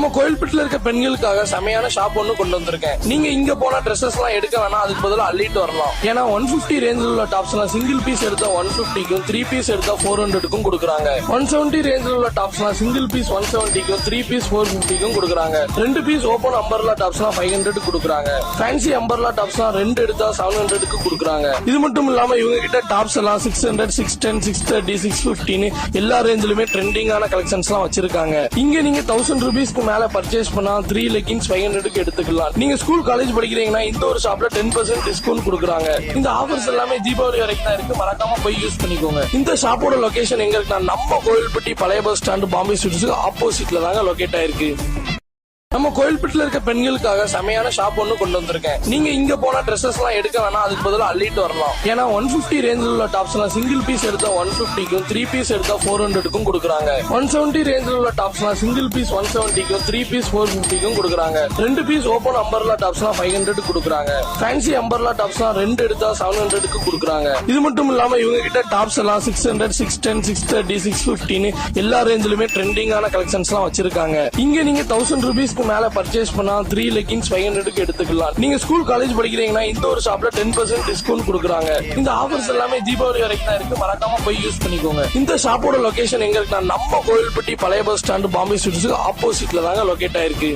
நம்ம கோயில்பட்டில இருக்க பெண்களுக்காக செமையான ஷாப் ஒன்னு கொண்டு வந்திருக்கேன். நீங்க இங்க போனா ட்ரெஸ்ஸஸ் எல்லாம் எடுக்க வேணாம், அதுக்கு பதிலா அள்ளிட்டு வரலாம். ஏன்னா 150 ரேஞ்சில் உள்ள டாப்ஸ் எல்லாம் சிங்கிள் பீஸ் எடுத்தா 150க்கும் 3 பீஸ் எடுத்தா 400க்கும் கொடுக்குறாங்க. 170 ரேஞ்சில் உள்ள டாப்ஸ் எல்லாம் சிங்கிள் பீஸ் 170க்கும் 3 பீஸ் 450க்கும் கொடுக்குறாங்க. 2 பீஸ் ஓபன் அம்பர்லா டாப்ஸ் எல்லாம் 500 கொடுக்குறாங்க. ஃபேன்சி அம்பர்லா டாப்ஸ் எல்லாம் 2 எடுத்தா 700க்கு கொடுக்குறாங்க. இது மட்டும் இல்லாம இவங்க கிட்ட டாப்ஸ் எல்லாம் 600, 610, 630, 650 எல்லா ரேஞ்சிலுமே ட்ரெண்டிங்கான கலெக்ஷன்ஸ் எல்லாம் வச்சிருக்காங்க. இங்க நீங்க 1000 ரூபீஸ்க்கு மேல பர்ச்சேஸ் பண்ணா 3 லெகின்ஸ் 500க்கு எடுத்துக்கலாம். நீங்க ஸ்கூல் காலேஜ் படிக்கிறீங்கன்னா இந்த ஒரு ஷாப்ல 10% டிஸ்கவுண்ட் கொடுக்குறாங்க. இந்த ஆஃபர்ஸ் எல்லாமே தீபாவளி வரைக்கும் தான் இருக்கு, மறக்காம போய் யூஸ் பண்ணிக்கோங்க. இந்த ஷாப்போட லொகேஷன் எங்க இருக்குன்னா நம்ம கோயில்பட்டி பழைய பஸ் ஸ்டாண்ட் பாம்பே ஸ்வீட்ஸ்க்கு ஆப்போசிட்ல தாங்க லொகேட் ஆயிருக்கு. நம்ம கோயில்பட்டில இருக்க பெண்களுக்காக செமையான ஷாப் ஒன்னு கொண்டு வந்திருக்கேன். நீங்க இங்க போனா ட்ரெஸ்ஸஸ் எல்லாம் எடுக்க வேணாம், அதுக்கு பதிலா அள்ளிட்டு வரலாம். ஏன்னா 150 ரேஞ்சில் உள்ள டாப்ஸ் எல்லாம் சிங்கிள் பீஸ் எடுத்தா 150க்கும் 3 பீஸ் எடுத்தா 400க்கும் கொடுக்குறாங்க. 170 ரேஞ்சில் உள்ள டாப்ஸ் எல்லாம் சிங்கிள் பீஸ் 170க்கும் 3 பீஸ் 450க்கும் கொடுக்குறாங்க. 2 பீஸ் ஓபன் அம்பர்லா டாப்ஸ் எல்லாம் 500 கொடுக்குறாங்க. ஃபேன்சி அம்பர்லா டாப்ஸ் எல்லாம் 2 எடுத்தா 700க்கு கொடுக்குறாங்க. இது மட்டும் இல்லாம இவங்க கிட்ட டாப்ஸ் எல்லாம் 600, 610, 630, 650 எல்லா ரேஞ்சிலுமே ட்ரெண்டிங்கான கலெக்ஷன்ஸ் எல்லாம் வச்சிருக்காங்க. இங்க நீங்க 1000 ரூபீஸ்க்கு மேல பர்ச்சேஸ் பண்ணா 3 லெகின்ஸ் 500க்கு எடுத்துக்கலாம். நீங்க ஸ்கூல் காலேஜ் படிக்கிறீங்கன்னா இந்த ஒரு ஷாப்ல 10% டிஸ்கவுண்ட் கொடுக்குறாங்க. இந்த ஆஃபர்ஸ் எல்லாமே தீபாவளி வரைக்கும் தான் இருக்கு, மறக்காம போய் யூஸ் பண்ணிக்கோங்க. இந்த ஷாப்போட லொகேஷன் எங்க இருக்குன்னா நம்ம கோயில்பட்டி பழைய பஸ் ஸ்டாண்ட் பாம்பே ஸ்வீட்ஸ்க்கு ஆப்போசிட்ல தாங்க லொகேட் ஆயிருக்கு.